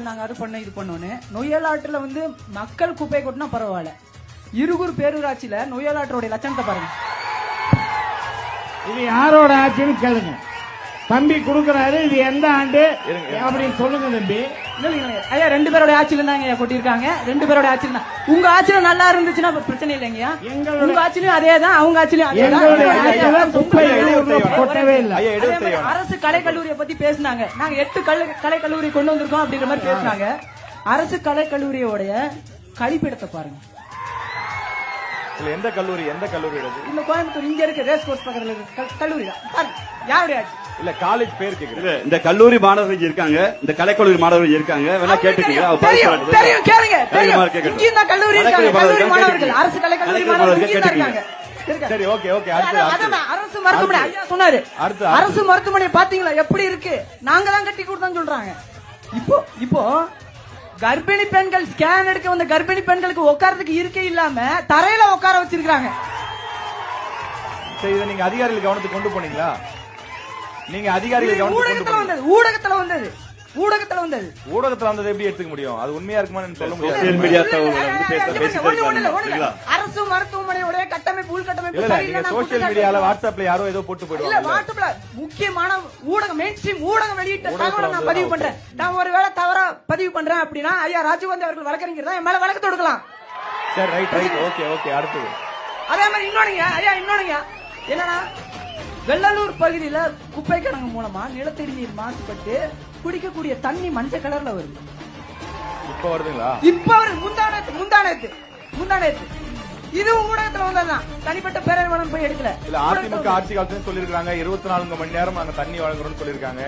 நாங்க அது பண்ண இது பண்ணோன்னு நொய்யலாற்றுல வந்து மக்கள் குப்பை கொட்டினா பரவாயில்ல, இருகூர் பேரூராட்சியில நொய்யலாற்றோட லட்சணத்தை பாருங்க. இது யாரோட ஆட்சின்னு கேளுங்க. தம்பி கொடுக்கறாரு, இது எந்த ஆண்டு அப்படின்னு சொல்லுங்க தம்பி. ஐயா 2 பேரோட ஆட்சியில இருந்தாங்க கொட்டிருக்காங்க. 2 பேரோட ஆட்சியில தான். உங்க ஆட்சியில நல்லா இருந்துச்சுன்னா பிரச்சனை இல்லைங்கயா. உங்க ஆட்சியிலும் அதேதான், அவங்க ஆட்சியிலும் அதேதான். கொட்டவே இல்லை. அரசு கலைக்கல்லூரியை பத்தி பேசினாங்க. நாங்க 8 கலைக்கல்லூரி கொண்டு வந்திருக்கோம் அப்படின்ற மாதிரி பேசினாங்க. அரசு கலைக்கல்லூரியோடைய கழிப்பிடத்தை பாருங்க. எந்த கல்லூரி இந்த கோயம்புத்தூர் இங்க இருக்கு, ரேஸ் கோர்ஸ் பக்கத்துல இருக்கு கல்லூரி தான். யாருடைய ஆட்சி இல்ல காலேஜ் பேர் கேக்குது. இந்த கல்லூரி மாணவர்கள் இருக்காங்க, இந்த கலைக்கல்லூரி மாணவர்கள் இருக்காங்க. வேணா கேட்டுக்கீங்க. தெரியும் கேளுங்க. இங்க இந்த கல்லூரி இருக்காங்க, கல்லூரி மாணவர்கள், அரசு கலைக்கல்லூரி மாணவர்கள் இருக்காங்க. சரி ஓகே ஓகே. அரசு மருத்துவமனை ஐயா சொன்னாரு. அரசு மருத்துவமனை பாத்தீங்களா எப்படி இருக்கு? நாங்க தான் கட்டி கொடுத்தோம் சொல்றாங்க. இப்போ கர்ப்பிணி பெண்கள் ஸ்கேன் எடுக்க வந்த கர்ப்பிணி பெண்களுக்கு உட்கார்றதுக்கு இருக்கே இல்லாம தரையில உட்கார வச்சிருக்காங்க. சரி, இதை நீங்க அதிகாரிகள் கவனத்துக்கு கொண்டு போனீங்களா? நீங்க அதிகாரிகள் ஊடகத்துல வந்தது எப்படி எடுத்துக்க முடியும்? அது உண்மையா இருக்குமான்னு சொல்ல முடியாது. அரசு மருத்துவமனையோட கட்டமைப்பு உள்கட்டமைப்பு சோசியல் மீடியால வாட்ஸ்அப்ல யாரோ ஏதோ போட்டு போயிடுவாங்க. வாட்ஸ்அப்ல முக்கியமான ஊடகம் மெயின் ஸ்ட்ரீம் ஊடகம் வெளியிட்ட தகவலை நான் பதிவு பண்றேன். நான் ஒருவேளை தவறா பதிவு பண்றேன் அப்படின்னா ஐயா ராஜீவ்காந்தி அவர்கள் வழக்கறிஞர் தான், என் மேல வழக்கு தொடுக்கலாம். சரி ரைட் ஓகே. அடுத்தது அதே மாதிரி இன்னொன்னுங்க என்னன்னா, வெள்ளலூர் பகுதியில குப்பை கிடங்கு மூலமா நிலத்தடி நீர் மாசுபட்டு குடிக்கக்கூடிய தண்ணி மஞ்சள் கலர்ல வருது. இப்ப வருதுங்களா? இப்ப வருது. முந்தானத்து இதுவும் ஊடகத்துல வந்ததுதான். தனிப்பட்ட பேரறிவாளன் போய் எடுக்கல. இல்ல அதிமுக ஆட்சி காலத்துல சொல்லிருக்காங்க 24 மணி நேரம் நாங்க தண்ணி வழங்குறோம்னு சொல்லிருக்காங்க.